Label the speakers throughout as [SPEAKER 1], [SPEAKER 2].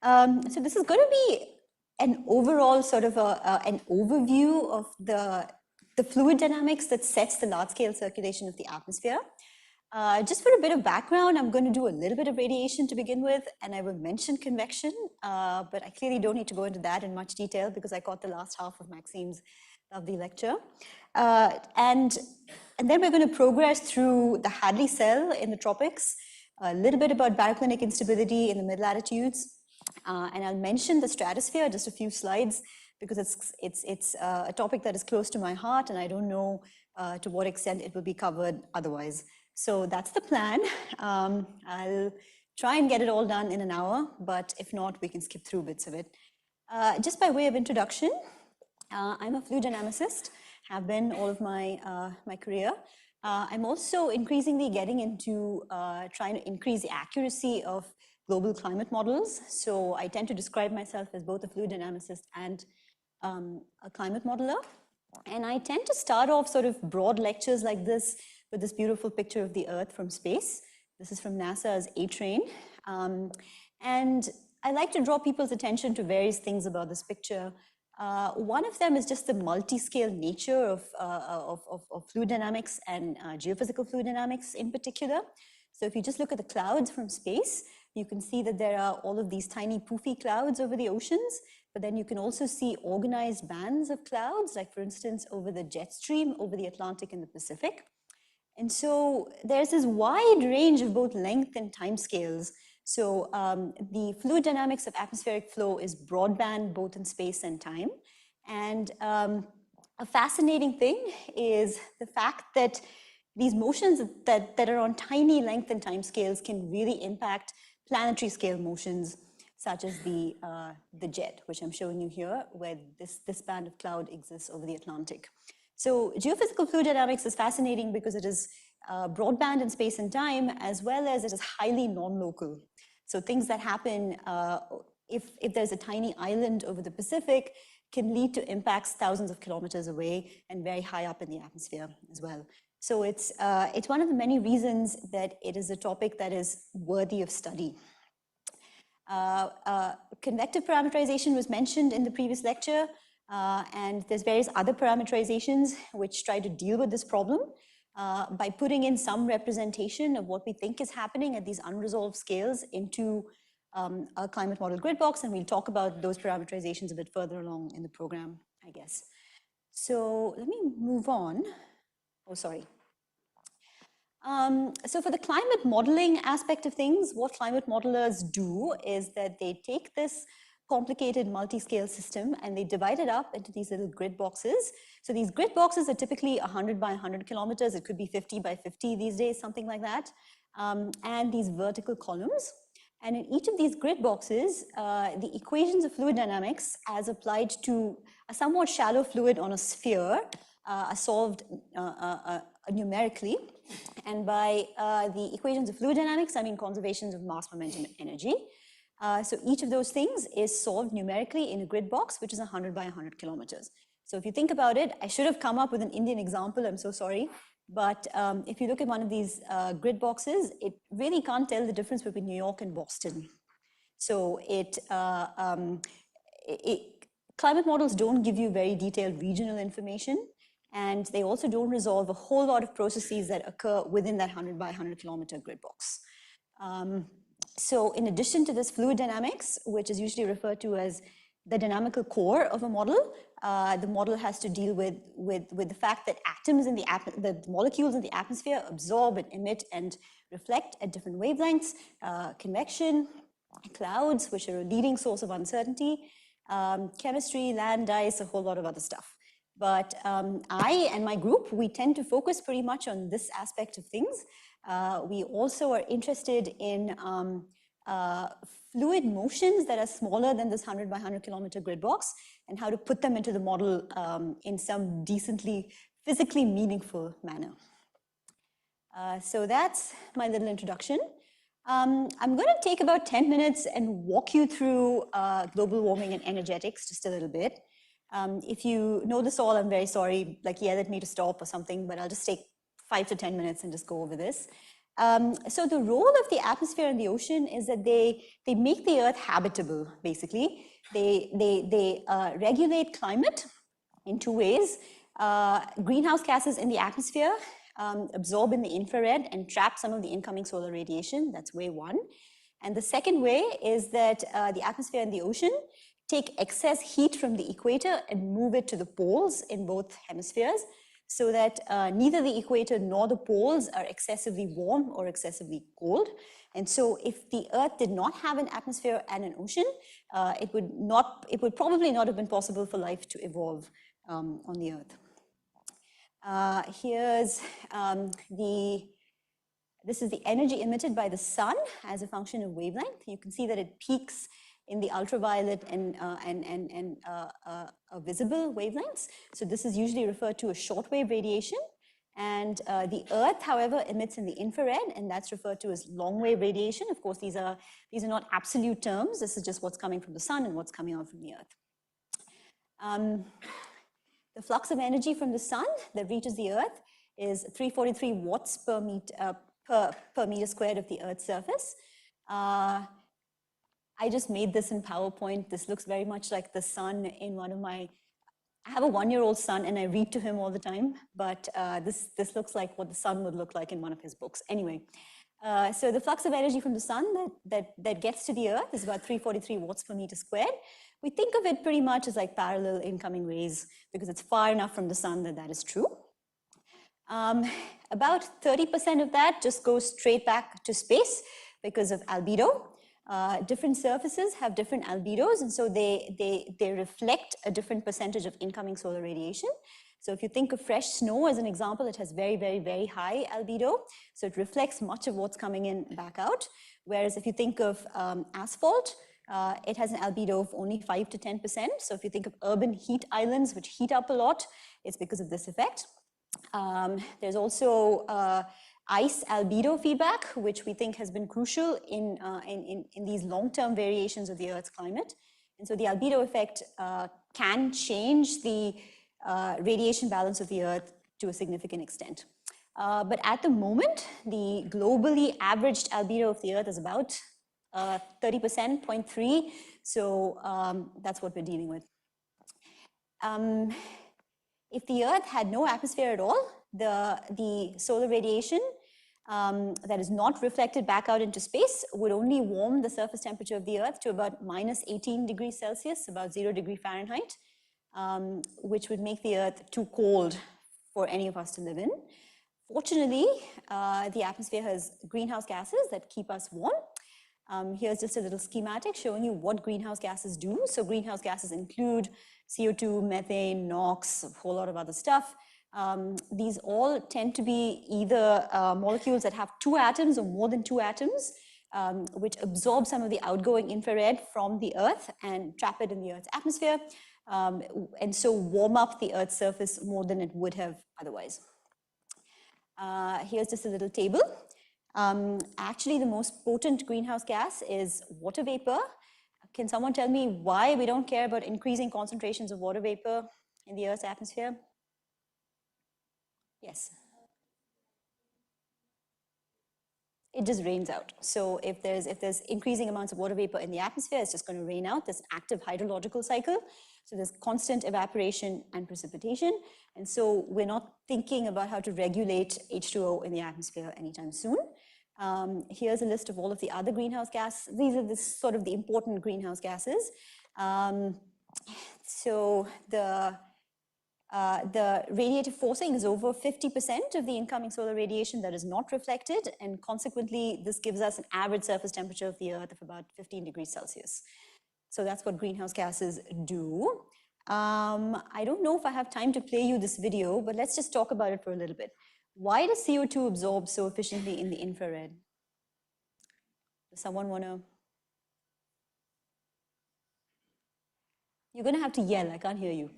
[SPEAKER 1] So this is going to be an overall sort of an overview of the fluid dynamics that sets the large-scale circulation of the atmosphere. Just for a bit of background, I'm going to do a little bit of radiation to begin with, and I will mention convection, but I clearly don't need to go into that in much detail because I caught the last half of Maxime's lovely lecture. And then we're going to progress through the Hadley cell in the tropics, a little bit about baroclinic instability in the mid-latitudes, and I'll mention the stratosphere, just a few slides, because it's a topic that is close to my heart, and I don't know to what extent it will be covered otherwise. So that's the plan. I'll try and get it all done in an hour, but if not, we can skip through bits of it. Just by way of introduction, I'm a fluid dynamicist, have been all of my career. I'm also increasingly getting into trying to increase the accuracy of global climate models. So I tend to describe myself as both a fluid dynamicist and a climate modeler. And I tend to start off sort of broad lectures like this with this beautiful picture of the Earth from space. This is from NASA's A-Train. And I like to draw people's attention to various things about this picture. One of them is just the multi-scale nature of fluid dynamics and geophysical fluid dynamics in particular. So if you just look at the clouds from space, you can see that there are all of these tiny poofy clouds over the oceans, but then you can also see organized bands of clouds, like for instance, over the jet stream, over the Atlantic and the Pacific. And so there's this wide range of both length and time scales. So the fluid dynamics of atmospheric flow is broadband, both in space and time. And a fascinating thing is the fact that these motions that are on tiny length and time scales can really impact planetary scale motions, such as the jet, which I'm showing you here, where this band of cloud exists over the Atlantic. So geophysical fluid dynamics is fascinating because it is broadband in space and time, as well as it is highly non-local. So things that happen if there's a tiny island over the Pacific can lead to impacts thousands of kilometers away and very high up in the atmosphere as well. So it's one of the many reasons that it is a topic that is worthy of study. Convective parameterization was mentioned in the previous lecture, and there's various other parameterizations which try to deal with this problem by putting in some representation of what we think is happening at these unresolved scales into a climate model grid box, and we'll talk about those parameterizations a bit further along in the program, I guess. So let me move on. Oh, sorry. So for the climate modeling aspect of things, what climate modelers do is that they take this complicated multi-scale system and they divide it up into these little grid boxes. So these grid boxes are typically 100 by 100 kilometers. It could be 50 by 50 these days, something like that. And these vertical columns. And in each of these grid boxes, the equations of fluid dynamics as applied to a somewhat shallow fluid on a sphere are solved numerically. And by the equations of fluid dynamics, I mean conservations of mass, momentum, and energy. So each of those things is solved numerically in a grid box, which is 100 by 100 kilometers. So if you think about it, I should have come up with an Indian example, I'm so sorry. But if you look at one of these grid boxes, it really can't tell the difference between New York and Boston. So climate models don't give you very detailed regional information, and they also don't resolve a whole lot of processes that occur within that 100 by 100 kilometer grid box. So in addition to this fluid dynamics, which is usually referred to as the dynamical core of a model, the model has to deal with the fact that atoms in the molecules in the atmosphere absorb and emit and reflect at different wavelengths, convection, clouds, which are a leading source of uncertainty, chemistry, land, ice, a whole lot of other stuff. But I and my group, we tend to focus pretty much on this aspect of things. We also are interested in fluid motions that are smaller than this 100 by 100 kilometer grid box and how to put them into the model in some decently physically meaningful manner. So that's my little introduction. I'm going to take about 10 minutes and walk you through global warming and energetics just a little bit. If you know this all, I'm very sorry, like yell at me to stop or something, but I'll just take 5 to 10 minutes and just go over this. So the role of the atmosphere and the ocean is that they make the Earth habitable, basically. They regulate climate in two ways. Greenhouse gases in the atmosphere absorb in the infrared and trap some of the incoming solar radiation. That's way one. And the second way is that the atmosphere and the ocean take excess heat from the equator and move it to the poles in both hemispheres, so that neither the equator nor the poles are excessively warm or excessively cold. And so if the Earth did not have an atmosphere and an ocean, it would probably not have been possible for life to evolve on the Earth. Here's this is the energy emitted by the sun as a function of wavelength. You can see that it peaks in the ultraviolet and visible wavelengths. So this is usually referred to as shortwave radiation. And the Earth, however, emits in the infrared, and that's referred to as long-wave radiation. Of course, these are not absolute terms. This is just what's coming from the sun and what's coming out from the Earth. The flux of energy from the sun that reaches the Earth is 343 watts per meter squared of the Earth's surface. I just made this in PowerPoint. This looks very much like the sun in one of my, I have a 1-year-old son and I read to him all the time, but this looks like what the sun would look like in one of his books. Anyway, so the flux of energy from the sun that gets to the Earth is about 343 watts per meter squared. We think of it pretty much as like parallel incoming rays because it's far enough from the sun that is true. About 30% of that just goes straight back to space because of albedo. Different surfaces have different albedos, and so they reflect a different percentage of incoming solar radiation. So if you think of fresh snow as an example, it has very, very, very high albedo. So it reflects much of what's coming in back out. Whereas if you think of asphalt, it has an albedo of only 5 to 10%. So if you think of urban heat islands, which heat up a lot, it's because of this effect. There's also ice albedo feedback, which we think has been crucial in these long-term variations of the Earth's climate. And so the albedo effect can change the radiation balance of the Earth to a significant extent. But at the moment, the globally averaged albedo of the Earth is about 30%, 0.3. So that's what we're dealing with. If the Earth had no atmosphere at all, the solar radiation that is not reflected back out into space would only warm the surface temperature of the Earth to about minus 18 degrees Celsius, about 0 degree Fahrenheit, which would make the Earth too cold for any of us to live in. Fortunately, the atmosphere has greenhouse gases that keep us warm. Here's just a little schematic showing you what greenhouse gases do. So greenhouse gases include CO2, methane, NOx, a whole lot of other stuff. These all tend to be either molecules that have 2 atoms or more than 2 atoms, which absorb some of the outgoing infrared from the Earth and trap it in the Earth's atmosphere, and so warm up the Earth's surface more than it would have otherwise. Here's just a little table. Actually, the most potent greenhouse gas is water vapor. Can someone tell me why we don't care about increasing concentrations of water vapor in the Earth's atmosphere? Yes. It just rains out. So if there's increasing amounts of water vapor in the atmosphere, it's just going to rain out. There's an active hydrological cycle. So there's constant evaporation and precipitation. And so we're not thinking about how to regulate H2O in the atmosphere anytime soon. Here's a list of all of the other greenhouse gases. These are sort of the important greenhouse gases. So the radiative forcing is over 50% of the incoming solar radiation that is not reflected, and consequently, this gives us an average surface temperature of the Earth of about 15 degrees Celsius. So that's what greenhouse gases do. I don't know if I have time to play you this video, but let's just talk about it for a little bit. Why does CO2 absorb so efficiently in the infrared? Does someone want to? You're going to have to yell. I can't hear you.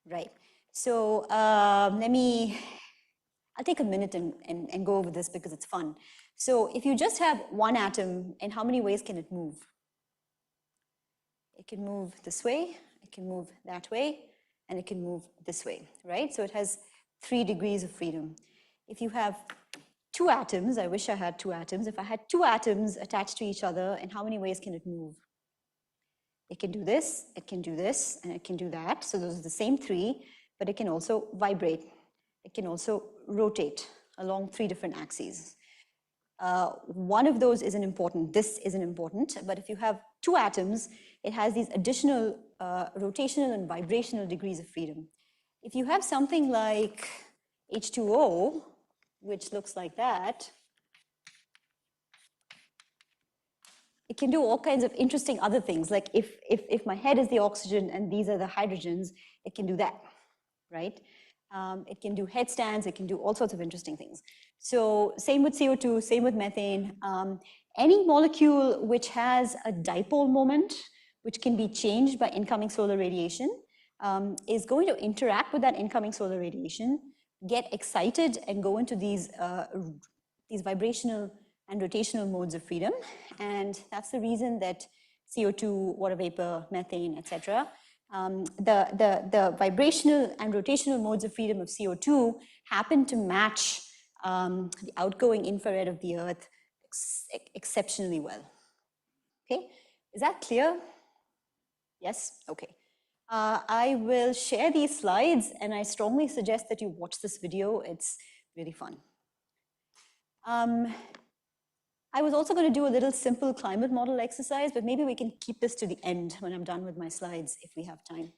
[SPEAKER 1] Right. So I'll take a minute and go over this because it's fun. So if you just have one atom, in how many ways can it move? It can move this way, it can move that way, and it can move this way, right? So it has 3 degrees of freedom. If you have 2 atoms, I wish I had 2 atoms. If I had 2 atoms attached to each other, in how many ways can it move? It can do this, it can do this, and it can do that. So those are the same 3, but it can also vibrate. It can also rotate along 3 different axes. One of those isn't important, this isn't important, but if you have 2 atoms, it has these additional rotational and vibrational degrees of freedom. If you have something like H2O, which looks like that, it can do all kinds of interesting other things. Like if my head is the oxygen and these are the hydrogens, it can do that, right? It can do headstands, it can do all sorts of interesting things. So same with CO2, same with methane. Any molecule which has a dipole moment, which can be changed by incoming solar radiation, is going to interact with that incoming solar radiation, get excited and go into these vibrational and rotational modes of freedom. And that's the reason that CO2, water vapor, methane, etc. The vibrational and rotational modes of freedom of CO2 happen to match the outgoing infrared of the Earth exceptionally well. Okay, is that clear? Yes, okay. I will share these slides and I strongly suggest that you watch this video. It's really fun. I was also going to do a little simple climate model exercise, but maybe we can keep this to the end when I'm done with my slides if we have time.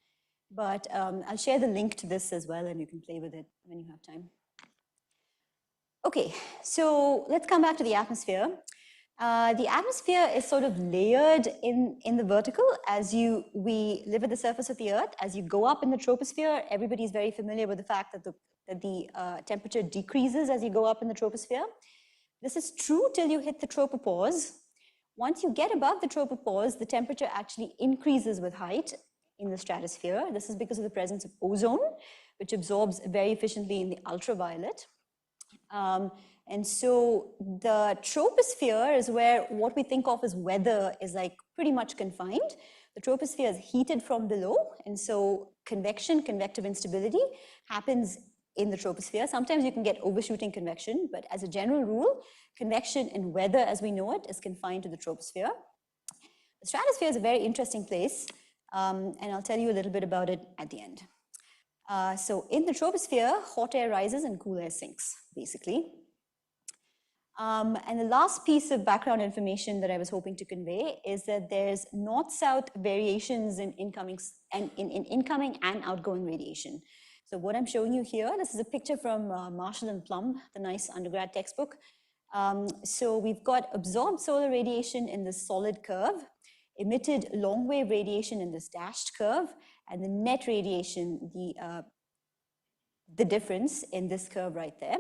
[SPEAKER 1] But I'll share the link to this as well and you can play with it when you have time. Okay, so let's come back to the atmosphere. The atmosphere is sort of layered in the vertical as we live at the surface of the Earth. As you go up in the troposphere, everybody's very familiar with the fact that the temperature decreases as you go up in the troposphere. This is true till you hit the tropopause. Once you get above the tropopause, the temperature actually increases with height in the stratosphere. This is because of the presence of ozone, which absorbs very efficiently in the ultraviolet. And so the troposphere is where what we think of as weather is like pretty much confined. The troposphere is heated from below, and so convection, convective instability happens in the troposphere. Sometimes you can get overshooting convection, but as a general rule, convection and weather as we know it is confined to the troposphere. The stratosphere is a very interesting place, and I'll tell you a little bit about it at the end. So in the troposphere, hot air rises and cool air sinks, basically. And the last piece of background information that I was hoping to convey is that there's north-south variations in incoming and outgoing radiation. So what I'm showing you here, this is a picture from Marshall and Plum, the nice undergrad textbook. So we've got absorbed solar radiation in this solid curve, emitted long wave radiation in this dashed curve, and the net radiation, the difference in this curve right there.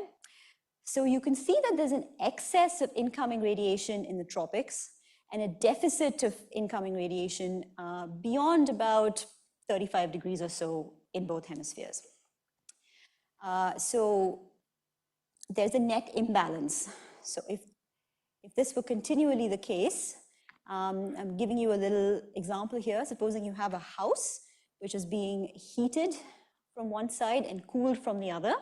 [SPEAKER 1] So you can see that there's an excess of incoming radiation in the tropics and a deficit of incoming radiation beyond about 35 degrees or so in both hemispheres. So there's a net imbalance. So if this were continually the case, I'm giving you a little example here. Supposing you have a house which is being heated from one side and cooled from the other.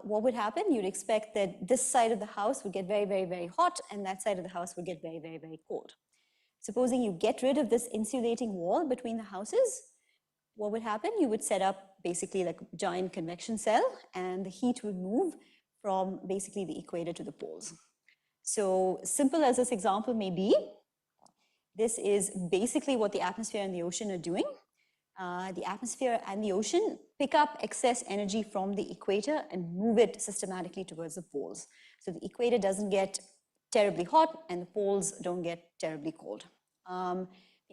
[SPEAKER 1] What would happen? You'd expect that this side of the house would get very, very, very hot and that side of the house would get very, very, very cold. Supposing you get rid of this insulating wall between the houses, what would happen? You would set up basically like a giant convection cell and the heat would move from basically the equator to the poles. So simple as this example may be, this is basically what the atmosphere and the ocean are doing. The atmosphere and the ocean pick up excess energy from the equator and move it systematically towards the poles. So the equator doesn't get terribly hot and the poles don't get terribly cold. The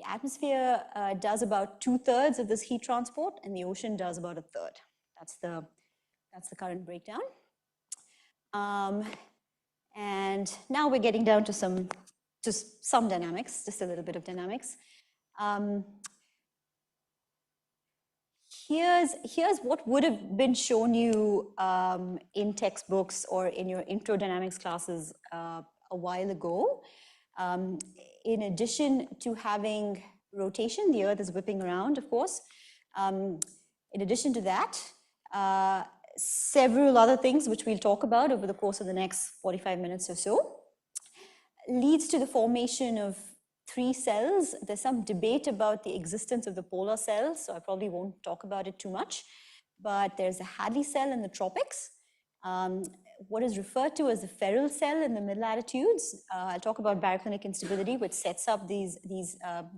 [SPEAKER 1] atmosphere does about 2/3 of this heat transport and the ocean does about 1/3. That's the current breakdown. And now we're getting down to some dynamics, just a little bit of dynamics. Here's what would have been shown you in textbooks or in your intro dynamics classes a while ago. In addition to having rotation, the Earth is whipping around, of course. In addition to that, several other things which we'll talk about over the course of the next 45 minutes or so, leads to the formation of 3 cells. There's some debate about the existence of the polar cells, so I probably won't talk about it too much, but there's a Hadley cell in the tropics, what is referred to as the feral cell in the mid-latitudes. I'll talk about baroclinic instability, which sets up these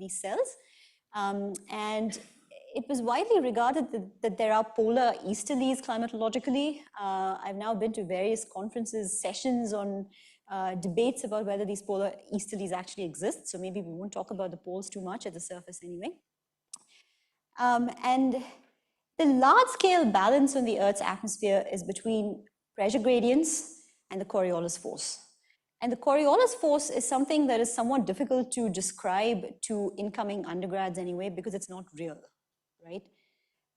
[SPEAKER 1] cells. And it was widely regarded that there are polar easterlies climatologically. I've now been to various conferences, sessions on debates about whether these polar easterlies actually exist. So maybe we won't talk about the poles too much at the surface anyway. And the large-scale balance on the Earth's atmosphere is between pressure gradients and the Coriolis force. And the Coriolis force is something that is somewhat difficult to describe to incoming undergrads anyway, because it's not real, right?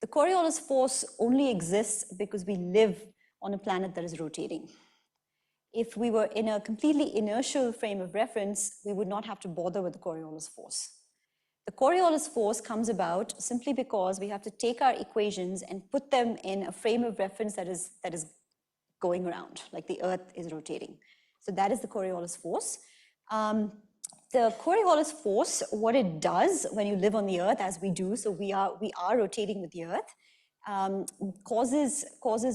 [SPEAKER 1] The Coriolis force only exists because we live on a planet that is rotating. If we were in a completely inertial frame of reference, we would not have to bother with the Coriolis force. The Coriolis force comes about simply because we have to take our equations and put them in a frame of reference that is going around, like the Earth is rotating. So that is the Coriolis force. The Coriolis force, what it does when you live on the Earth, as we do, so we are rotating with the Earth, causes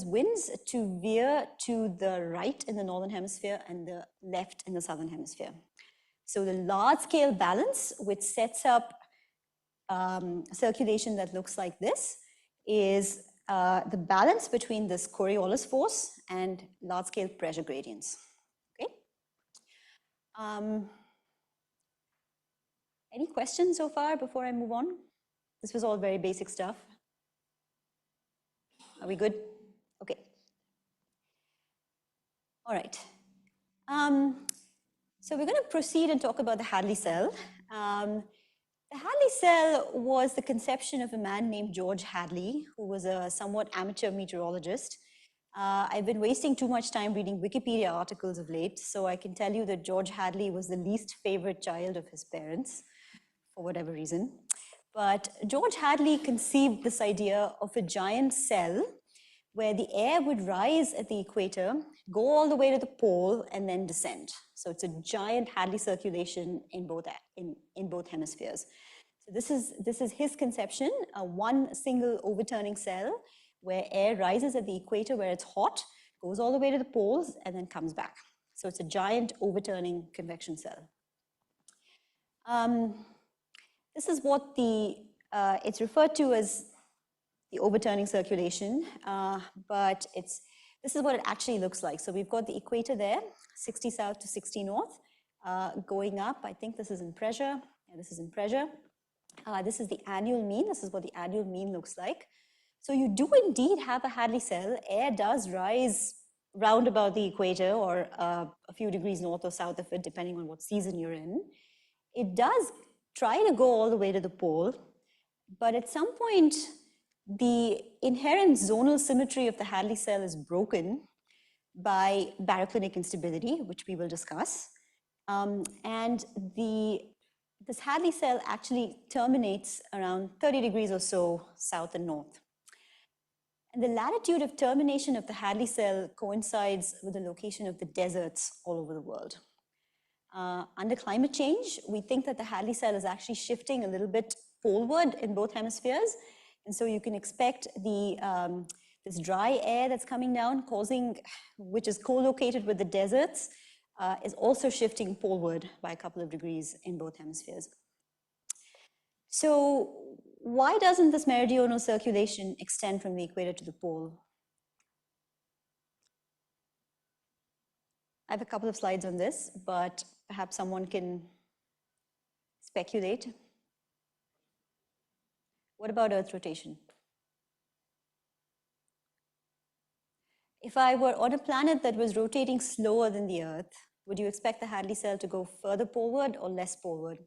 [SPEAKER 1] winds to veer to the right in the northern hemisphere and the left in the southern hemisphere. So the large-scale balance, which sets up circulation that looks like this, is the balance between this Coriolis force and large-scale pressure gradients. Okay. Any questions so far before I move on? This was all very basic stuff. Are we good? Okay. All right. So we're going to proceed and talk about the Hadley cell. The Hadley cell was the conception of a man named George Hadley, who was a somewhat amateur meteorologist. I've been wasting too much time reading Wikipedia articles of late, so I can tell you that George Hadley was the least favorite child of his parents, for whatever reason. But George Hadley conceived this idea of a giant cell where the air would rise at the equator, go all the way to the pole, and then descend. So it's a giant Hadley circulation in both hemispheres. So this is his conception, one single overturning cell where air rises at the equator where it's hot, goes all the way to the poles, and then comes back. So it's a giant overturning convection cell. This is what it's referred to as the overturning circulation, but this is what it actually looks like. So we've got the equator there, 60 south to 60 north, going up. I think this is in pressure. Yeah, this is in pressure. This is the annual mean. This is what the annual mean looks like. So you do indeed have a Hadley cell. Air does rise round about the equator or a few degrees north or south of it, depending on what season you're in. It does try to go all the way to the pole, but at some point, the inherent zonal symmetry of the Hadley cell is broken by baroclinic instability, which we will discuss. And this Hadley cell actually terminates around 30 degrees or so south and north. And the latitude of termination of the Hadley cell coincides with the location of the deserts all over the world. Under climate change, we think that the Hadley cell is actually shifting a little bit poleward in both hemispheres. And so you can expect this dry air that's coming down, which is co-located with the deserts, is also shifting poleward by a couple of degrees in both hemispheres. So why doesn't this meridional circulation extend from the equator to the pole? I have a couple of slides on this, but perhaps someone can speculate. What about Earth rotation? If I were on a planet that was rotating slower than the Earth, would you expect the Hadley cell to go further poleward or less poleward?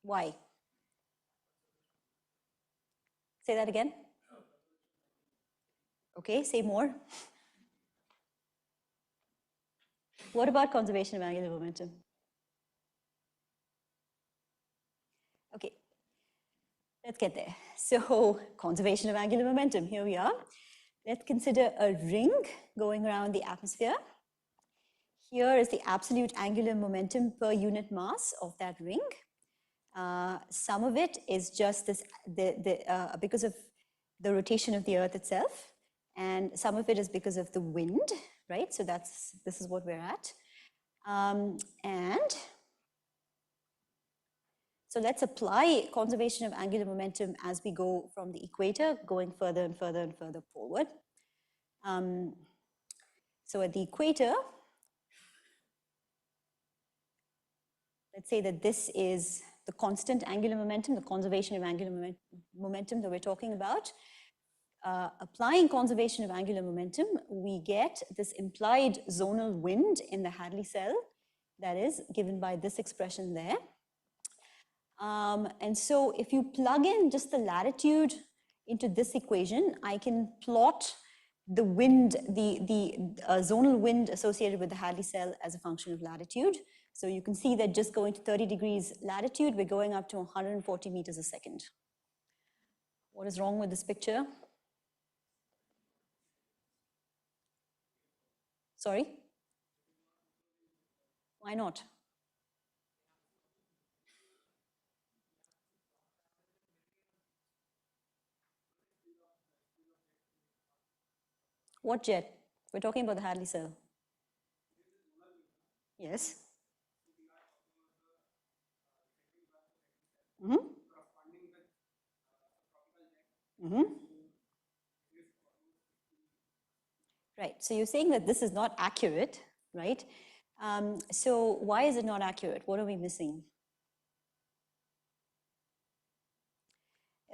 [SPEAKER 1] Why? Say that again. Okay, say more. What about conservation of angular momentum? Okay. Let's get there. So conservation of angular momentum, here we are. Let's consider a ring going around the atmosphere. Here is the absolute angular momentum per unit mass of that ring. Some of it is just this, because of the rotation of the Earth itself, and some of it is because of the wind, right? So this is what we're at. And so let's apply conservation of angular momentum as we go from the equator, going further and further and further forward. So at the equator, let's say that this is the constant angular momentum, the conservation of angular momentum that we're talking about. Applying conservation of angular momentum, we get this implied zonal wind in the Hadley cell that is given by this expression there. And so if you plug in just the latitude into this equation, I can plot the wind, the zonal wind associated with the Hadley cell as a function of latitude. So you can see that just going to 30 degrees latitude, we're going up to 140 meters a second. What is wrong with this picture? Sorry? Why not? What jet? We're talking about the Hadley cell. Yes. Mm-hmm. Mm-hmm. Right, so you're saying that this is not accurate, right? So why is it not accurate? What are we missing?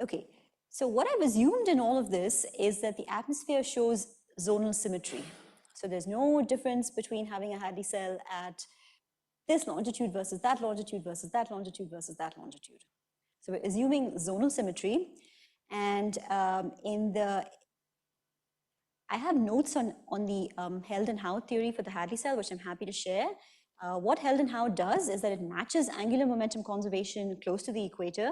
[SPEAKER 1] Okay, so what I've assumed in all of this is that the atmosphere shows zonal symmetry. So there's no difference between having a Hadley cell at this longitude versus that longitude versus that longitude versus that longitude. So we're assuming zonal symmetry, and I have notes on the Held and Howe theory for the Hadley cell, which I'm happy to share. What Held and Howe does is that it matches angular momentum conservation close to the equator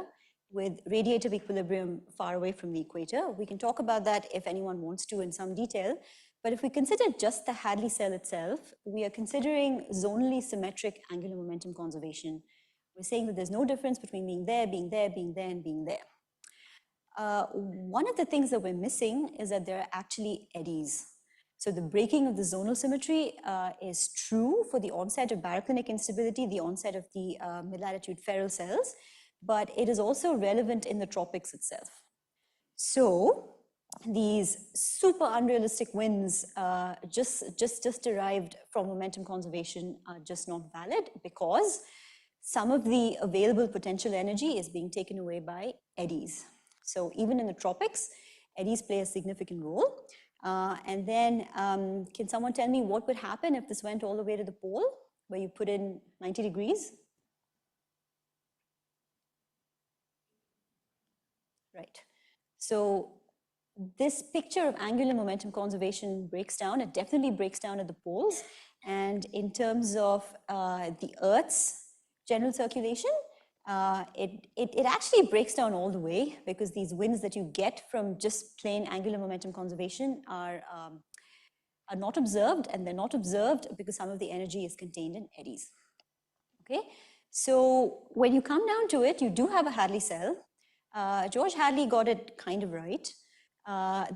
[SPEAKER 1] with radiative equilibrium far away from the equator. We can talk about that if anyone wants to in some detail. But if we consider just the Hadley cell itself, we are considering zonally symmetric angular momentum conservation. We're saying that there's no difference between being there, being there, being there, and being there. One of the things that we're missing is that there are actually eddies. So the breaking of the zonal symmetry is true for the onset of baroclinic instability, the onset of the mid-latitude feral cells, but it is also relevant in the tropics itself. So these super unrealistic winds just derived from momentum conservation are just not valid because some of the available potential energy is being taken away by eddies. So even in the tropics, eddies play a significant role. And then can someone tell me what would happen if this went all the way to the pole, where you put in 90 degrees? Right. So this picture of angular momentum conservation breaks down. It definitely breaks down at the poles. And in terms of the Earth's general circulation, it actually breaks down all the way because these winds that you get from just plain angular momentum conservation are not observed, and they're not observed because some of the energy is contained in eddies. Okay, so when you come down to it, you do have a Hadley cell. George Hadley got it kind of right.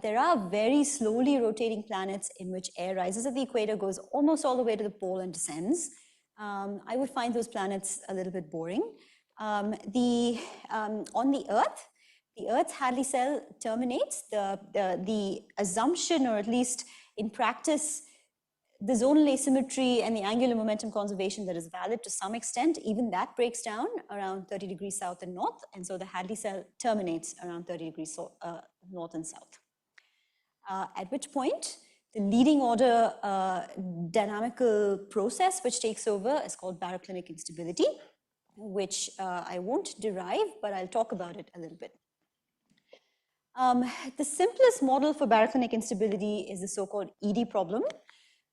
[SPEAKER 1] There are very slowly rotating planets in which air rises at the equator, goes almost all the way to the pole and descends. I would find those planets a little bit boring. On the Earth, the Earth's Hadley cell terminates. The assumption, or at least in practice, the zonal asymmetry and the angular momentum conservation that is valid to some extent, even that breaks down around 30 degrees south and north. And so the Hadley cell terminates around 30 degrees north and south. At which point, the leading order dynamical process which takes over is called baroclinic instability, which I won't derive, but I'll talk about it a little bit. The simplest model for baroclinic instability is the so-called ED problem.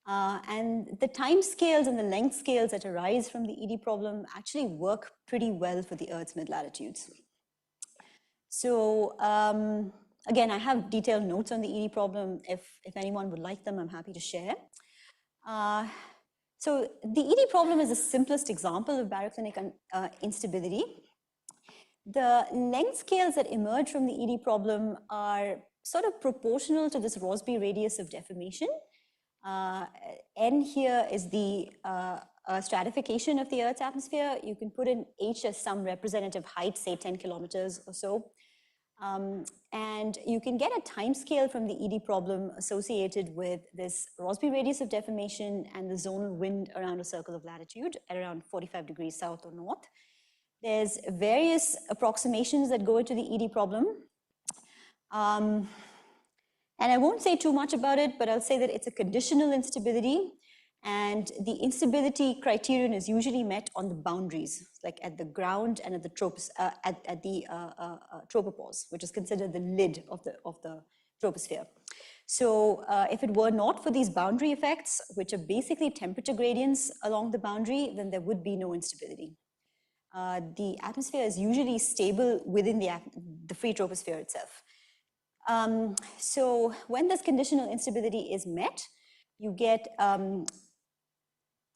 [SPEAKER 1] And the time scales and the length scales that arise from the ED problem actually work pretty well for the Earth's mid-latitudes. So again, I have detailed notes on the ED problem. If anyone would like them, I'm happy to share. So the ED problem is the simplest example of baroclinic instability. The length scales that emerge from the ED problem are sort of proportional to this Rossby radius of deformation. N here is the stratification of the Earth's atmosphere. You can put in H as some representative height, say 10 kilometers or so. And you can get a time scale from the ED problem associated with this Rossby radius of deformation and the zonal wind around a circle of latitude at around 45 degrees south or north. There's various approximations that go into the ED problem. And I won't say too much about it, but I'll say that it's a conditional instability, and the instability criterion is usually met on the boundaries, like at the ground and at the tropopause, which is considered the lid of the troposphere. So if it were not for these boundary effects, which are basically temperature gradients along the boundary, then there would be no instability. The atmosphere is usually stable within the free troposphere itself. So when this conditional instability is met, you get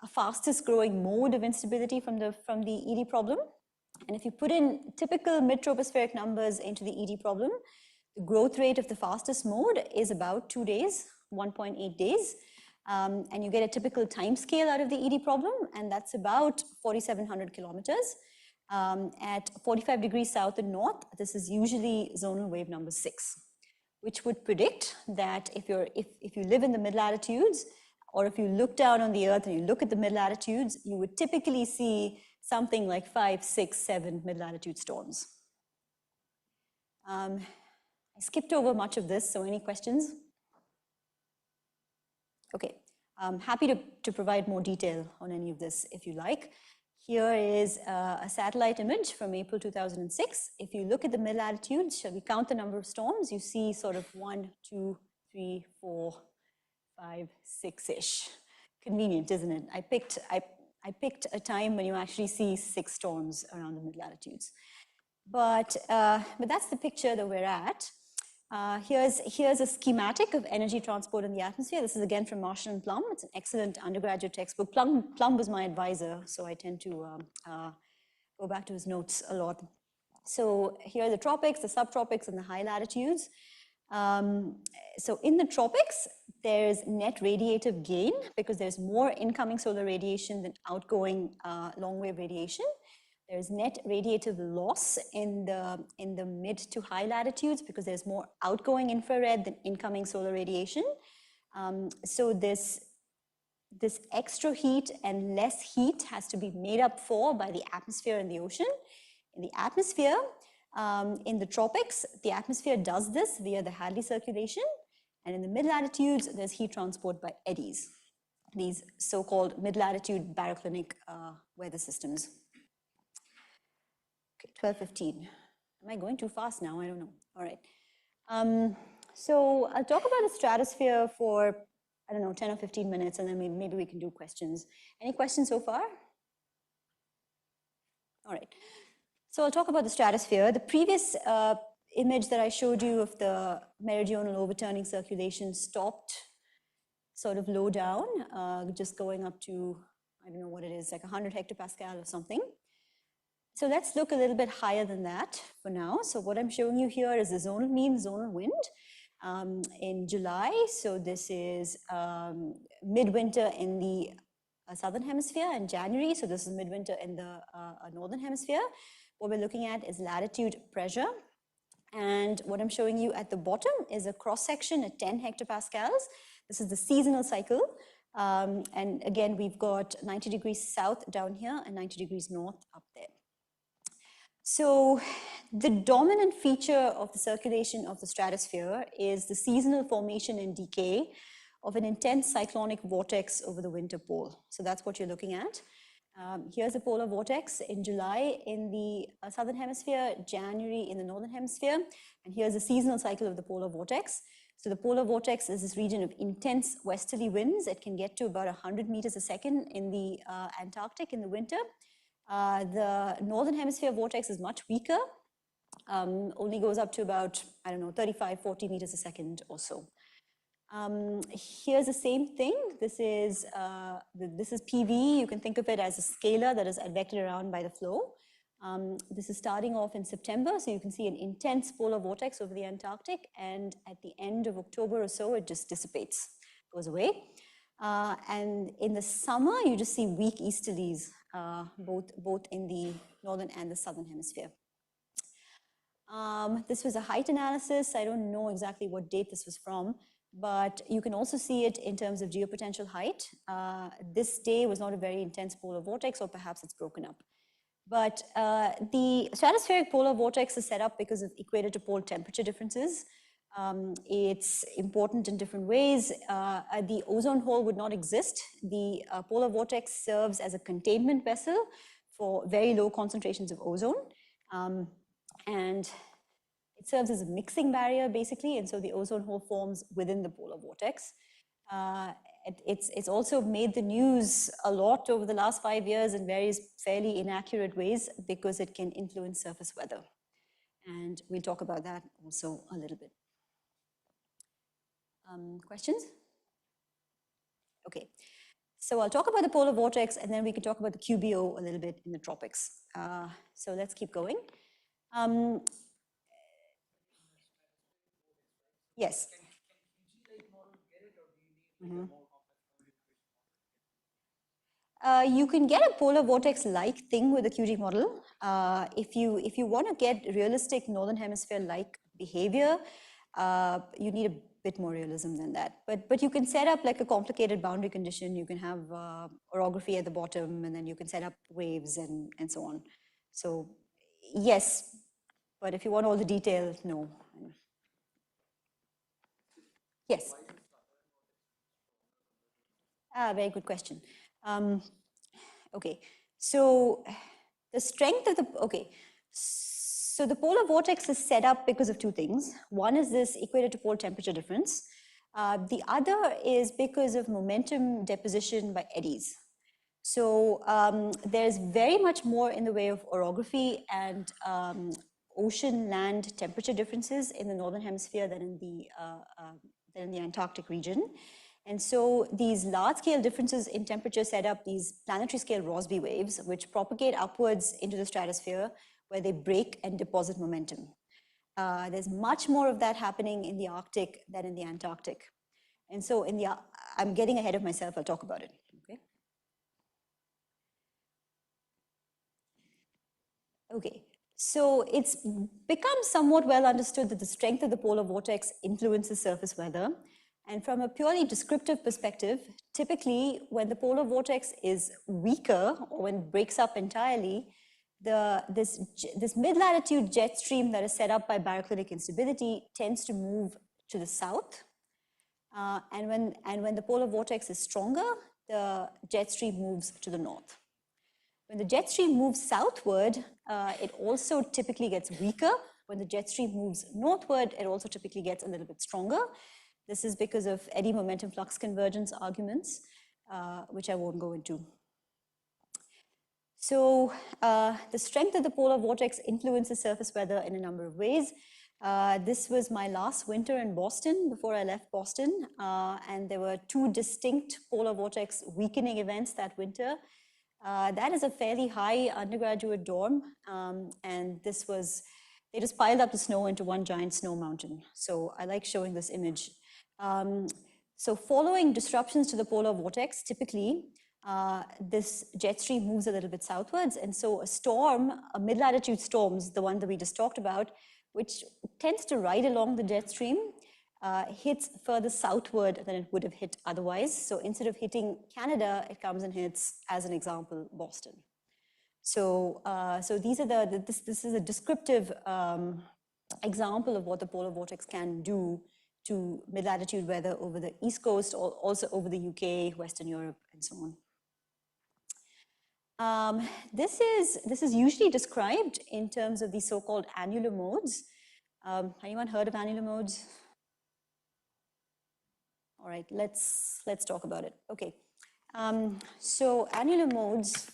[SPEAKER 1] a fastest growing mode of instability from the ED problem. And if you put in typical mid-tropospheric numbers into the ED problem, the growth rate of the fastest mode is about 2 days, 1.8 days. And you get a typical time scale out of the ED problem, and that's about 4,700 kilometers. At 45 degrees south and north, this is usually zonal wave number 6, which would predict that if you live in the mid-latitudes, or if you look down on the Earth and you look at the mid-latitudes, you would typically see something like 5, 6, 7 mid-latitude storms. I skipped over much of this, so any questions? Okay, I'm happy to provide more detail on any of this if you like. Here is a satellite image from April 2006. If you look at the mid-latitudes, shall we count the number of storms? You see sort of 1, 2, 3, 4, 5, 6-ish. Convenient, isn't it? I picked a time when you actually see 6 storms around the mid-latitudes. But that's the picture that we're at. Here's a schematic of energy transport in the atmosphere. This is again from Marshall and Plum. It's an excellent undergraduate textbook. Plum was my advisor, so I tend to go back to his notes a lot. So here are the tropics, the subtropics, and the high latitudes. So in the tropics, there's net radiative gain because there's more incoming solar radiation than outgoing long wave radiation. There's net radiative loss in the mid to high latitudes because there's more outgoing infrared than incoming solar radiation. So this extra heat and less heat has to be made up for by the atmosphere and the ocean. In the atmosphere, in the tropics, the atmosphere does this via the Hadley circulation. And in the mid-latitudes, there's heat transport by eddies, these so-called mid-latitude baroclinic weather systems. Okay, 12:15. Am I going too fast now? I don't know. All right. So I'll talk about the stratosphere for, I don't know, 10 or 15 minutes, and then maybe we can do questions. Any questions so far? All right. So I'll talk about the stratosphere. The previous image that I showed you of the meridional overturning circulation stopped sort of low down, just going up to, I don't know what it is, like 100 hectopascal or something. So let's look a little bit higher than that for now. So what I'm showing you here is the zonal mean zonal wind in July. So this is midwinter in the southern hemisphere in January. So this is midwinter in the northern hemisphere. What we're looking at is latitude pressure. And what I'm showing you at the bottom is a cross section at 10 hectopascals. This is the seasonal cycle. And again, we've got 90 degrees south down here and 90 degrees north up there. So the dominant feature of the circulation of the stratosphere is the seasonal formation and decay of an intense cyclonic vortex over the winter pole. So that's what you're looking at. Here's a polar vortex in July in the southern hemisphere, January in the northern hemisphere, and here's a seasonal cycle of the polar vortex. So the polar vortex is this region of intense westerly winds. It can get to about 100 meters a second in the Antarctic in the winter. The northern hemisphere vortex is much weaker. only goes up to about, I don't know, 35, 40 meters a second or so. Here's the same thing. This is PV. You can think of it as a scalar that is advected around by the flow. This is starting off in September, so you can see an intense polar vortex over the Antarctic, and at the end of October or so, it just dissipates, goes away. And in the summer, you just see weak easterlies, both in the northern and the southern hemisphere. This was a height analysis. I don't know exactly what date this was from, but you can also see it in terms of geopotential height. This day was not a very intense polar vortex, or perhaps it's broken up. But the stratospheric polar vortex is set up because of equator to pole temperature differences. It's important in different ways. The ozone hole would not exist. The polar vortex serves as a containment vessel for very low concentrations of ozone. And it serves as a mixing barrier, basically, and so the ozone hole forms within the polar vortex. It's also made the news a lot over the last 5 years in various fairly inaccurate ways because it can influence surface weather. And we'll talk about that also a little bit. Questions? Okay, so I'll talk about the polar vortex, and then we can talk about the QBO a little bit in the tropics. So let's keep going. Yes. You can get a polar vortex-like thing with the QG model. If you want to get realistic northern hemisphere-like behavior, you need a bit more realism than that. But you can set up like a complicated boundary condition. You can have orography at the bottom, and then you can set up waves and so on. So yes, but if you want all the details, no. Yes. Very good question. Okay, so the strength of the, okay, so the polar vortex is set up because of two things. One is this equator to pole temperature difference. The other is because of momentum deposition by eddies. So there's very much more in the way of orography and ocean land temperature differences in the northern hemisphere than in the Antarctic region. And so these large-scale differences in temperature set up these planetary-scale Rossby waves, which propagate upwards into the stratosphere, where they break and deposit momentum. There's much more of that happening in the Arctic than in the Antarctic. And so I'm getting ahead of myself, I'll talk about it, okay? Okay, so it's become somewhat well understood that the strength of the polar vortex influences surface weather. And from a purely descriptive perspective, typically when the polar vortex is weaker or when it breaks up entirely, this mid-latitude jet stream that is set up by baroclinic instability tends to move to the south. And when the polar vortex is stronger, the jet stream moves to the north. When the jet stream moves southward, it also typically gets weaker. When the jet stream moves northward, it also typically gets a little bit stronger. This is because of eddy momentum flux convergence arguments, which I won't go into. So the strength of the polar vortex influences surface weather in a number of ways. This was my last winter in Boston before I left Boston, and there were two distinct polar vortex weakening events that winter. That is a fairly high undergraduate dorm, and they just piled up the snow into one giant snow mountain. So I like showing this image. So following disruptions to the polar vortex, typically, this jet stream moves a little bit southwards, and so a mid-latitude storm, the one that we just talked about, which tends to ride along the jet stream, hits further southward than it would have hit otherwise. So instead of hitting Canada, it comes and hits, as an example, Boston. So, these are this is a descriptive example of what the polar vortex can do to mid-latitude weather over the East Coast, or also over the UK, Western Europe, and so on. This is usually described in terms of the so-called annular modes. Anyone heard of annular modes? All right, let's talk about it. Okay, so annular modes.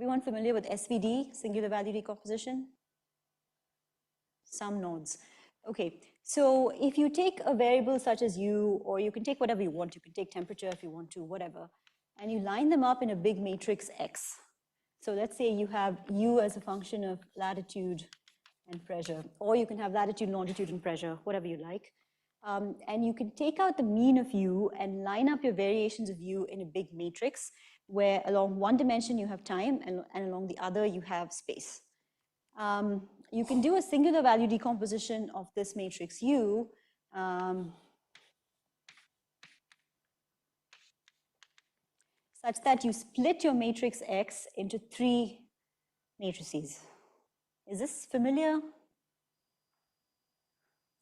[SPEAKER 1] Everyone familiar with SVD, singular value decomposition? Some nodes. Okay, so if you take a variable such as U, or you can take whatever you want, you can take temperature if you want to, whatever, and you line them up in a big matrix X. So let's say you have U as a function of latitude and pressure, or you can have latitude, longitude, and pressure, whatever you like. And you can take out the mean of U and line up your variations of U in a big matrix where along one dimension you have time and along the other you have space. You can do a singular value decomposition of this matrix U such that you split your matrix X into 3 matrices. Is this familiar?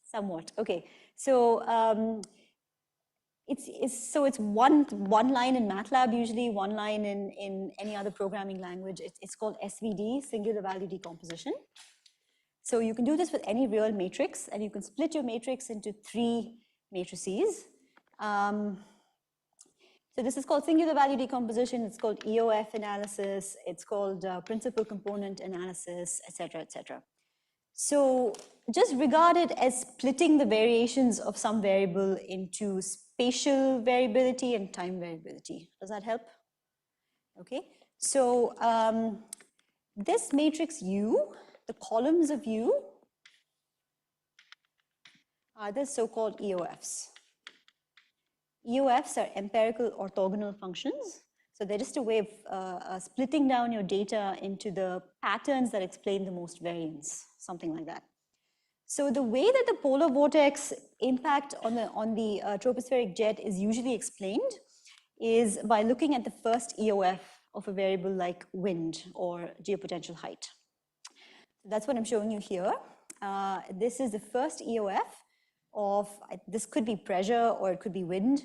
[SPEAKER 1] Somewhat. Okay. So it's one line in MATLAB usually, one line in any other programming language. It's called SVD, singular value decomposition. So you can do this with any real matrix, and you can split your matrix into 3 matrices. So this is called singular value decomposition. It's called EOF analysis. It's called principal component analysis, et cetera, et cetera. So just regard it as splitting the variations of some variable into spatial variability and time variability. Does that help? Okay. So this matrix U, the columns of U, are the so-called EOFs. EOFs are empirical orthogonal functions. So they're just a way of splitting down your data into the patterns that explain the most variance, something like that. So the way that the polar vortex impact on the tropospheric jet is usually explained is by looking at the first EOF of a variable like wind or geopotential height. So that's what I'm showing you here. This is the first EOF of, this could be pressure or it could be wind.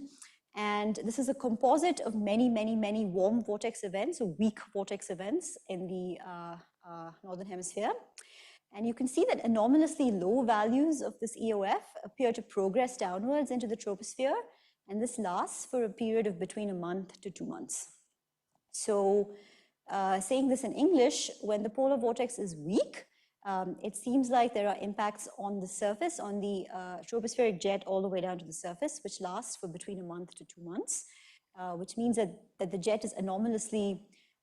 [SPEAKER 1] And this is a composite of many, many, many warm vortex events or weak vortex events in the northern hemisphere. And you can see that anomalously low values of this EOF appear to progress downwards into the troposphere, and this lasts for a period of between a month to 2 months. So saying this in English, when the polar vortex is weak, it seems like there are impacts on the surface, on the tropospheric jet all the way down to the surface, which lasts for between a month to 2 months, which means that the jet is anomalously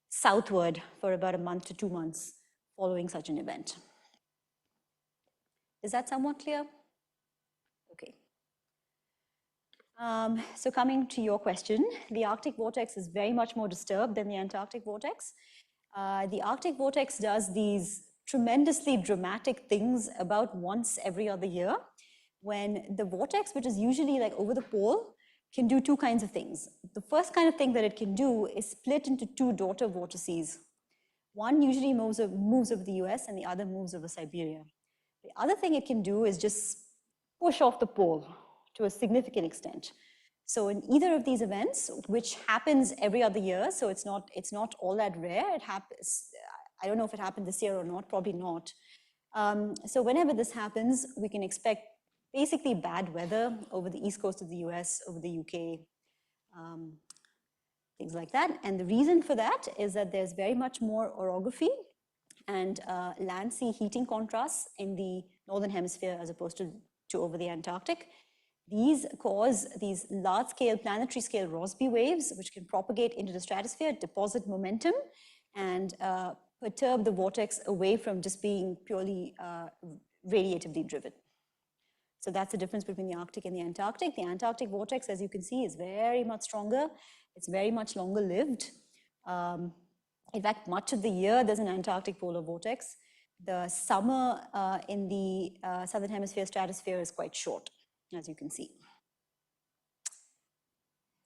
[SPEAKER 1] southward for about a month to 2 months following such an event. Is that somewhat clear? Okay. So coming to your question, the Arctic vortex is very much more disturbed than the Antarctic vortex. The Arctic vortex does these tremendously dramatic things about once every other year, when the vortex, which is usually like over the pole, can do 2 kinds of things. The first kind of thing that it can do is split into 2 daughter vortices. One usually moves over the US and the other moves over Siberia. The other thing it can do is just push off the pole to a significant extent. So in either of these events, which happens every other year, so it's not all that rare, it happens, I don't know if it happened this year or not, probably not. So whenever this happens, we can expect basically bad weather over the east coast of the US, over the UK, things like that. And the reason for that is that there's very much more orography and land-sea heating contrasts in the northern hemisphere as opposed to over the Antarctic. These cause these large-scale, planetary-scale Rossby waves, which can propagate into the stratosphere, deposit momentum, and perturb the vortex away from just being purely radiatively driven. So that's the difference between the Arctic and the Antarctic. The Antarctic vortex, as you can see, is very much stronger. It's very much longer lived. In fact, much of the year, there's an Antarctic polar vortex. The summer in the southern hemisphere stratosphere is quite short, as you can see.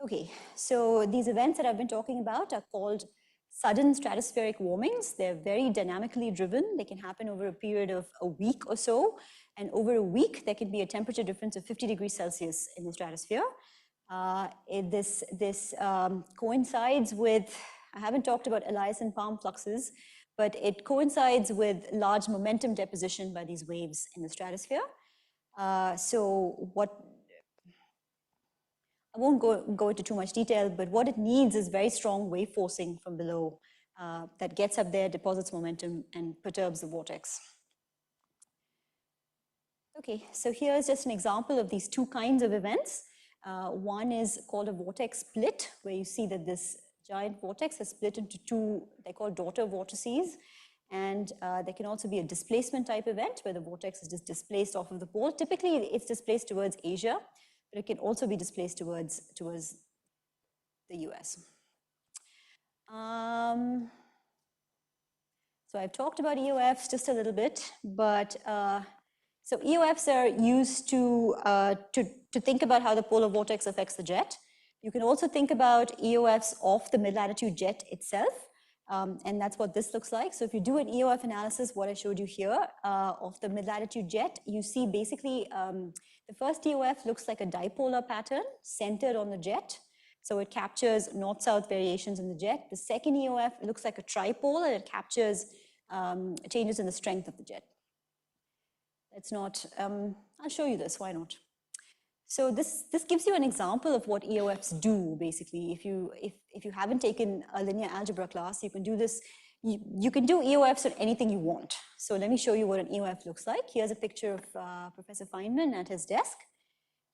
[SPEAKER 1] Okay, so these events that I've been talking about are called sudden stratospheric warmings. They're very dynamically driven. They can happen over a period of a week or so. And over a week, there can be a temperature difference of 50 degrees Celsius in the stratosphere. This coincides with, I haven't talked about Elias and palm fluxes, but it coincides with large momentum deposition by these waves in the stratosphere. So what, I won't go into too much detail, but what it needs is very strong wave forcing from below that gets up there, deposits momentum, and perturbs the vortex. Okay, so here's just an example of these two kinds of events. One is called a vortex split, where you see that this giant vortex is split into two, they're called daughter vortices. And there can also be a displacement type event where the vortex is just displaced off of the pole. Typically, it's displaced towards Asia, but it can also be displaced towards the US. So I've talked about EOFs just a little bit, but so EOFs are used to think about how the polar vortex affects the jet. You can also think about EOFs of the mid-latitude jet itself, and that's what this looks like. So if you do an EOF analysis, what I showed you here of the mid-latitude jet, you see basically the first EOF looks like a dipolar pattern centered on the jet. So it captures north-south variations in the jet. The second EOF looks like a tripole, and it captures changes in the strength of the jet. Let's not, I'll show you this, why not? So this gives you an example of what EOFs do, basically. If you haven't taken a linear algebra class, you can do this. You can do EOFs on anything you want. So let me show you what an EOF looks like. Here's a picture of Professor Feynman at his desk.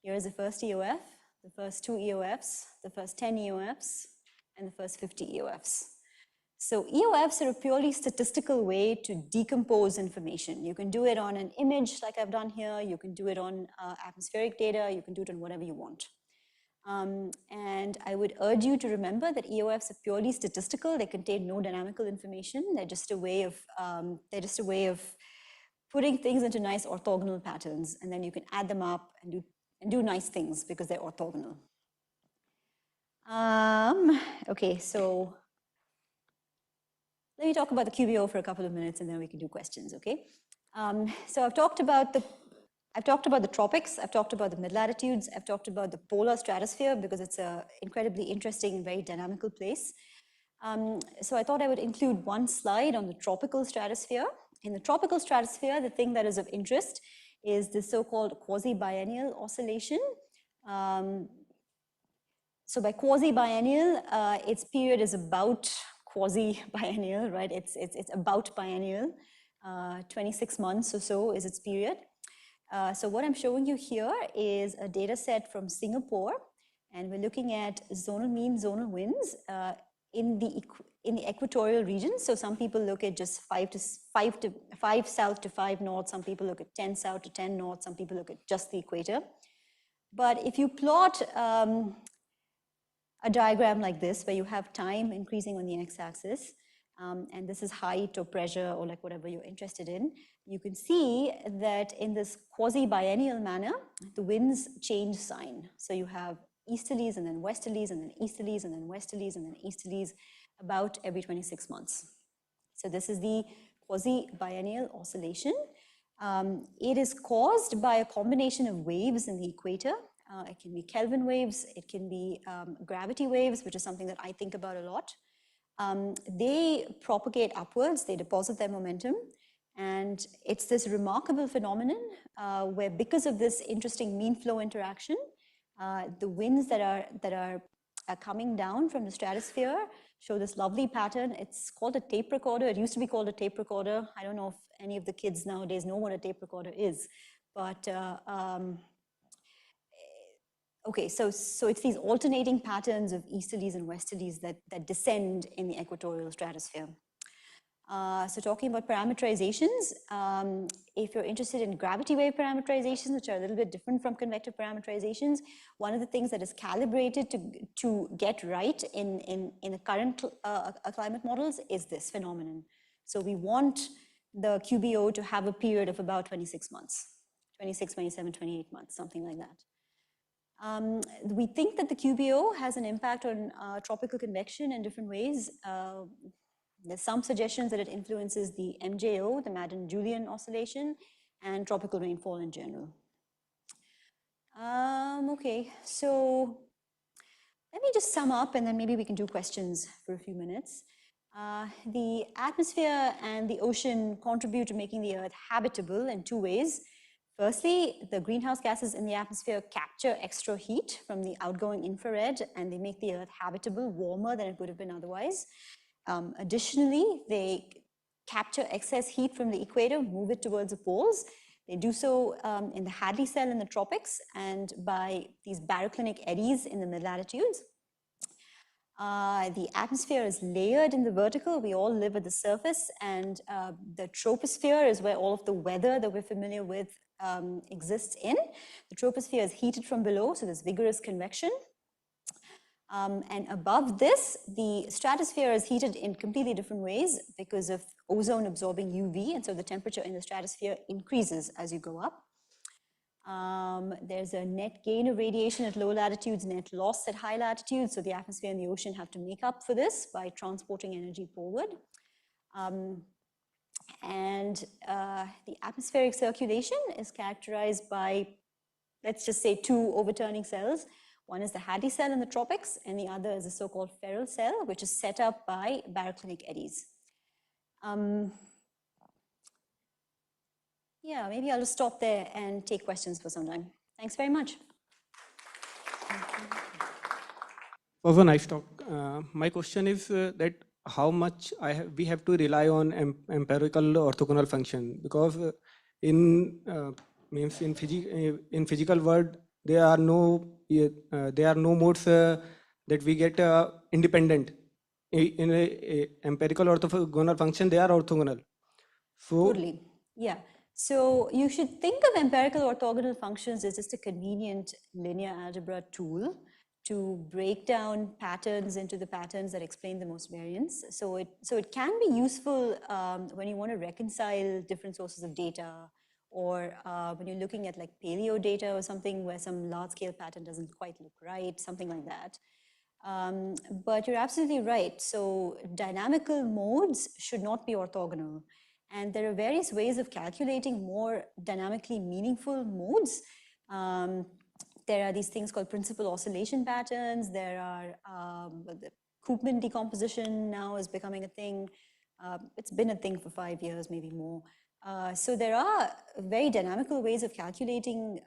[SPEAKER 1] Here's the first EOF, the first 2 EOFs, the first 10 EOFs, and the first 50 EOFs. So EOFs are a purely statistical way to decompose information. You can do it on an image like I've done here. You can do it on atmospheric data. You can do it on whatever you want. And I would urge you to remember that EOFs are purely statistical. They contain no dynamical information. They're just a way of putting things into nice orthogonal patterns, and then you can add them up and do nice things because they're orthogonal. Okay, so let me talk about the QBO for a couple of minutes, and then we can do questions. Okay. So I've talked about the tropics. I've talked about the mid-latitudes. I've talked about the polar stratosphere because it's an incredibly interesting and very dynamical place. So I thought I would include one slide on the tropical stratosphere. In the tropical stratosphere, the thing that is of interest is the so-called quasi-biennial oscillation. So by quasi-biennial, its period is about quasi-biennial, right? It's about biennial. 26 months or so is its period. So what I'm showing you here is a data set from Singapore, and we're looking at zonal mean zonal winds in the equatorial region. So some people look at just 5 south to 5 north. Some people look at 10 south to 10 north. Some people look at just the equator. But if you plot a diagram like this, where you have time increasing on the x-axis, and this is height or pressure or like whatever you're interested in, you can see that in this quasi-biennial manner, the winds change sign. So you have easterlies and then westerlies and then easterlies and then westerlies and then easterlies about every 26 months. So this is the quasi-biennial oscillation. It is caused by a combination of waves in the equator. It can be Kelvin waves, it can be gravity waves, which is something that I think about a lot. They propagate upwards, they deposit their momentum, and it's this remarkable phenomenon where, because of this interesting mean flow interaction, the winds that are coming down from the stratosphere show this lovely pattern. It's called a tape recorder. It used to be called a tape recorder. I don't know if any of the kids nowadays know what a tape recorder is, but okay, so it's these alternating patterns of easterlies and westerlies that descend in the equatorial stratosphere. So talking about parameterizations, if you're interested in gravity wave parameterizations, which are a little bit different from convective parameterizations, one of the things that is calibrated to get right in the current climate models is this phenomenon. So we want the QBO to have a period of about 26 months, 26, 27, 28 months, something like that. We think that the QBO has an impact on tropical convection in different ways. There's some suggestions that it influences the MJO, the Madden-Julian oscillation, and tropical rainfall in general. Okay, so let me just sum up, and then maybe we can do questions for a few minutes. The atmosphere and the ocean contribute to making the Earth habitable in two ways. Firstly, the greenhouse gases in the atmosphere capture extra heat from the outgoing infrared, and they make the Earth habitable, warmer than it would have been otherwise. Additionally, they capture excess heat from the equator, move it towards the poles. They do so in the Hadley cell in the tropics and by these baroclinic eddies in the mid-latitudes. The atmosphere is layered in the vertical. We all live at the surface, and the troposphere is where all of the weather that we're familiar with exists in. The troposphere is heated from below, so there's vigorous convection. And above this, the stratosphere is heated in completely different ways because of ozone absorbing UV, and so the temperature in the stratosphere increases as you go up. There's a net gain of radiation at low latitudes, net loss at high latitudes, so the atmosphere and the ocean have to make up for this by transporting energy forward. The atmospheric circulation is characterized by, let's just say, two overturning cells. One is the Hadley cell in the tropics, and the other is a so-called feral cell, which is set up by baroclinic eddies. Yeah, maybe I'll just stop there and take questions for some time. Thanks very much.
[SPEAKER 2] Also, nice talk. My question is that how much we have to rely on empirical orthogonal function, because in physical world there are no modes that we get independent. In a empirical orthogonal function, they are orthogonal. So
[SPEAKER 1] totally, yeah. So you should think of empirical orthogonal functions as just a convenient linear algebra tool to break down patterns into the patterns that explain the most variance. So it can be useful when you want to reconcile different sources of data, or when you're looking at like paleo data or something where some large scale pattern doesn't quite look right, something like that. But you're absolutely right. So dynamical modes should not be orthogonal. And there are various ways of calculating more dynamically meaningful modes. There are these things called principal oscillation patterns. There are the Koopman decomposition now is becoming a thing. It's been a thing for 5 years, maybe more. So there are very dynamical ways of calculating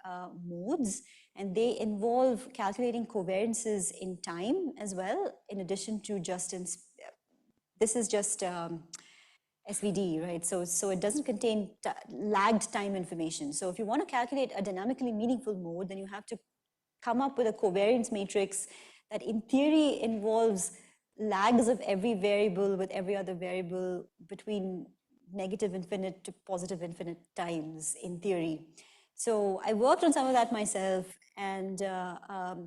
[SPEAKER 1] modes, and they involve calculating covariances in time as well, in addition to just this is just SVD, right? So it doesn't contain lagged time information. So if you want to calculate a dynamically meaningful mode, then you have to come up with a covariance matrix that in theory involves lags of every variable with every other variable between negative infinite to positive infinite times in theory. So I worked on some of that myself, and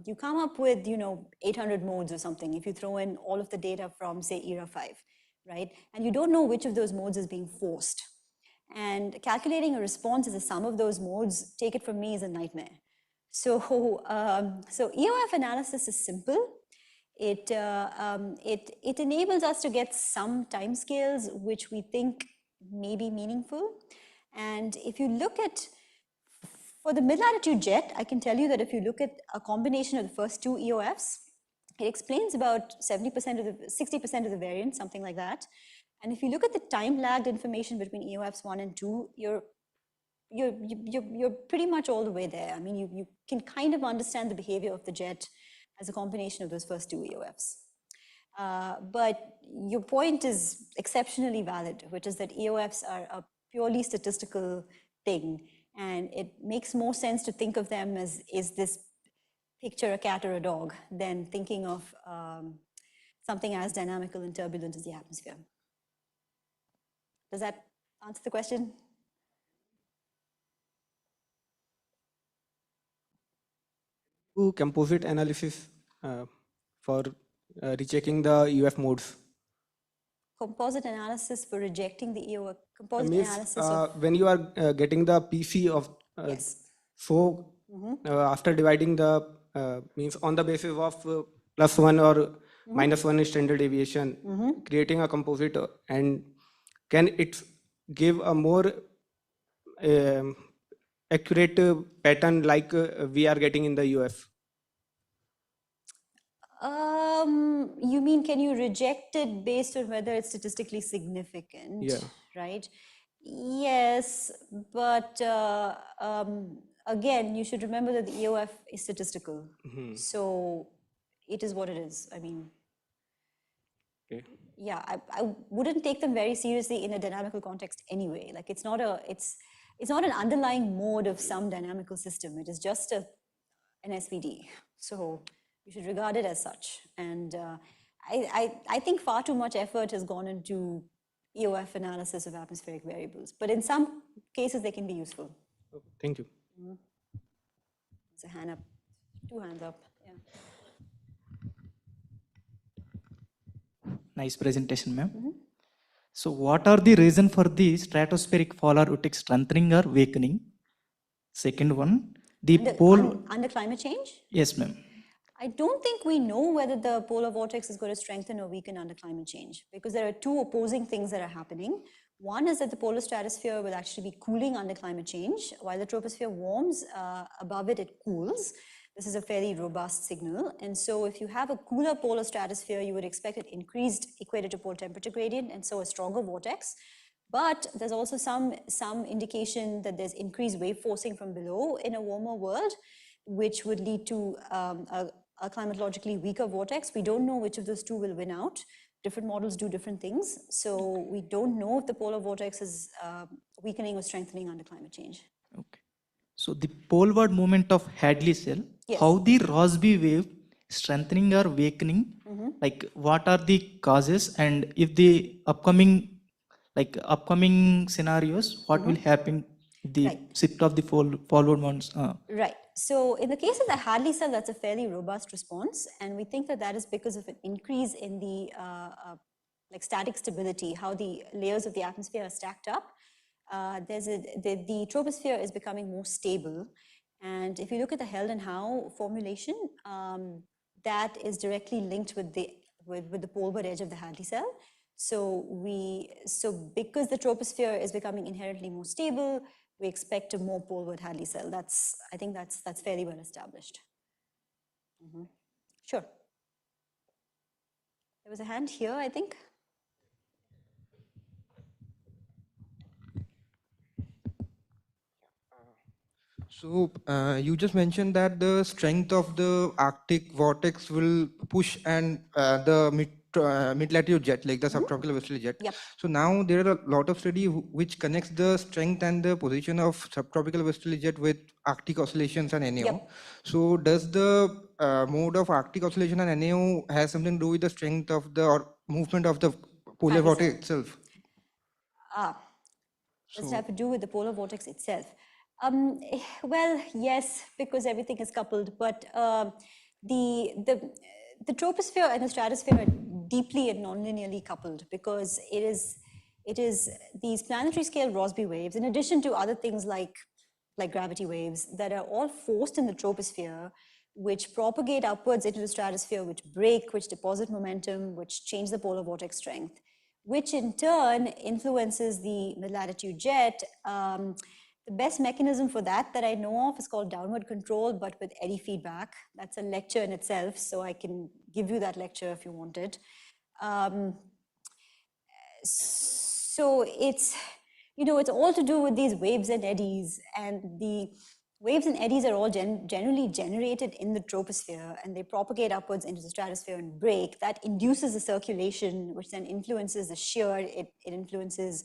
[SPEAKER 1] you come up with 800 modes or something if you throw in all of the data from, say, era 5. Right? And you don't know which of those modes is being forced. And calculating a response as a sum of those modes, take it from me, is a nightmare. So EOF analysis is simple. It enables us to get some timescales which we think may be meaningful. And if you look at, for the mid-latitude jet, I can tell you that if you look at a combination of the first two EOFs, it explains about 60% of the variance, something like that. And if you look at the time-lagged information between EOFs 1 and 2, you're pretty much all the way there. I mean, you can kind of understand the behavior of the jet as a combination of those first two EOFs. But your point is exceptionally valid, which is that EOFs are a purely statistical thing. And it makes more sense to think of them as, is this picture a cat or a dog, than thinking of something as dynamical and turbulent as the atmosphere. Does that answer the question?
[SPEAKER 2] do composite analysis for rechecking the EOF modes.
[SPEAKER 1] Composite analysis for rejecting the EOF. Composite analysis of
[SPEAKER 2] when you are getting the PC of
[SPEAKER 1] yes.
[SPEAKER 2] So after dividing the means on the basis of +1 or -1 standard deviation, creating a composite, and can it give a more accurate pattern like we are getting in the EOF?
[SPEAKER 1] You mean, can you reject it based on whether it's statistically significant?
[SPEAKER 2] Yeah.
[SPEAKER 1] Right? Yes, but again, you should remember that the EOF is statistical. So it is what it is. I mean,
[SPEAKER 2] Okay.
[SPEAKER 1] Yeah, I wouldn't take them very seriously in a dynamical context anyway. Like it's not an underlying mode of some dynamical system. It is just an SVD. So you should regard it as such. And I think far too much effort has gone into EOF analysis of atmospheric variables. But in some cases, they can be useful.
[SPEAKER 2] Thank you.
[SPEAKER 1] There's a hand up, 2 hands up. Yeah.
[SPEAKER 3] Nice presentation, ma'am. So what are the reason for the stratospheric polarity strengthening or weakening? Second one, the pole...
[SPEAKER 1] Under climate change?
[SPEAKER 3] Yes, ma'am.
[SPEAKER 1] I don't think we know whether the polar vortex is going to strengthen or weaken under climate change, because there are two opposing things that are happening. One is that the polar stratosphere will actually be cooling under climate change. While the troposphere warms, above it, it cools. This is a fairly robust signal. And so if you have a cooler polar stratosphere, you would expect an increased equator to pole temperature gradient, and so a stronger vortex. But there's also some indication that there's increased wave forcing from below in a warmer world, which would lead to a climatologically weaker vortex. We don't know which of those two will win out. Different models do different things. So we don't know if the polar vortex is weakening or strengthening under climate change.
[SPEAKER 3] Okay. So the poleward movement of Hadley cell,
[SPEAKER 1] yes.
[SPEAKER 3] How the Rossby wave strengthening or weakening, like what are the causes, and if the upcoming scenarios, what will happen the shift of the forward ones?
[SPEAKER 1] Right. So in the case of the Hadley cell, that's a fairly robust response, and we think that that is because of an increase in the like static stability, how the layers of the atmosphere are stacked up. The troposphere is becoming more stable, and if you look at the Held and Howe formulation, that is directly linked with the poleward edge of the Hadley cell. So because the troposphere is becoming inherently more stable, we expect a more poleward Hadley cell. I think that's fairly well established. Sure. There was a hand here, I think.
[SPEAKER 4] So you just mentioned that the strength of the Arctic vortex will push and the mid-latitude jet, like the subtropical westerly jet.
[SPEAKER 1] Yep.
[SPEAKER 4] So now there are a lot of study which connects the strength and the position of subtropical westerly jet with Arctic oscillations and NAO.
[SPEAKER 1] Yep.
[SPEAKER 4] So does the mode of Arctic oscillation and NAO has something to do with the strength of the or movement of the polar vortex itself?
[SPEAKER 1] Does it have to do with the polar vortex itself? Well, yes, because everything is coupled, but the troposphere and the stratosphere are deeply and non-linearly coupled, because it is these planetary scale Rossby waves, in addition to other things like gravity waves, that are all forced in the troposphere, which propagate upwards into the stratosphere, which break, which deposit momentum, which change the polar vortex strength, which in turn influences the mid-latitude jet. The best mechanism for that I know of is called downward control, but with eddy feedback. That's a lecture in itself, so I can give you that lecture if you want it. So it's all to do with these waves and eddies, and the waves and eddies are all generally generated in the troposphere, and they propagate upwards into the stratosphere and break. That induces a circulation, which then influences the shear. It influences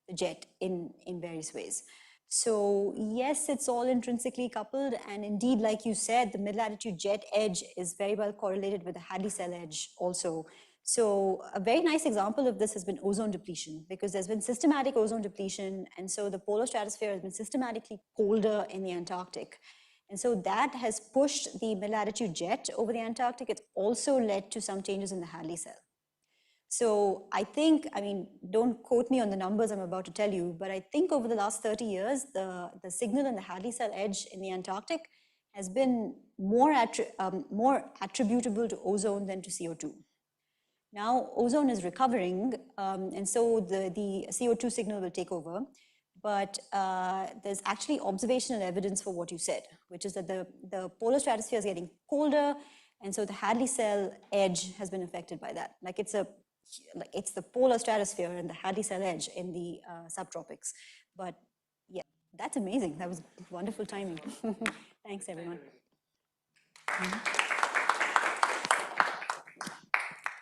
[SPEAKER 1] the jet in various ways. So yes, it's all intrinsically coupled, and indeed, like you said, the mid-latitude jet edge is very well correlated with the Hadley cell edge also. So a very nice example of this has been ozone depletion, because there's been systematic ozone depletion, and so the polar stratosphere has been systematically colder in the Antarctic. And so that has pushed the mid-latitude jet over the Antarctic. It's also led to some changes in the Hadley cell. So I think, don't quote me on the numbers I'm about to tell you, but I think over the last 30 years, the signal in the Hadley cell edge in the Antarctic has been more attributable to ozone than to CO2. Now, ozone is recovering, and so the CO2 signal will take over. But there's actually observational evidence for what you said, which is that the polar stratosphere is getting colder, and so the Hadley cell edge has been affected by that. It's the polar stratosphere and the Hadley cell edge in the subtropics. But yeah, that's amazing. That was wonderful timing. Thanks, everyone.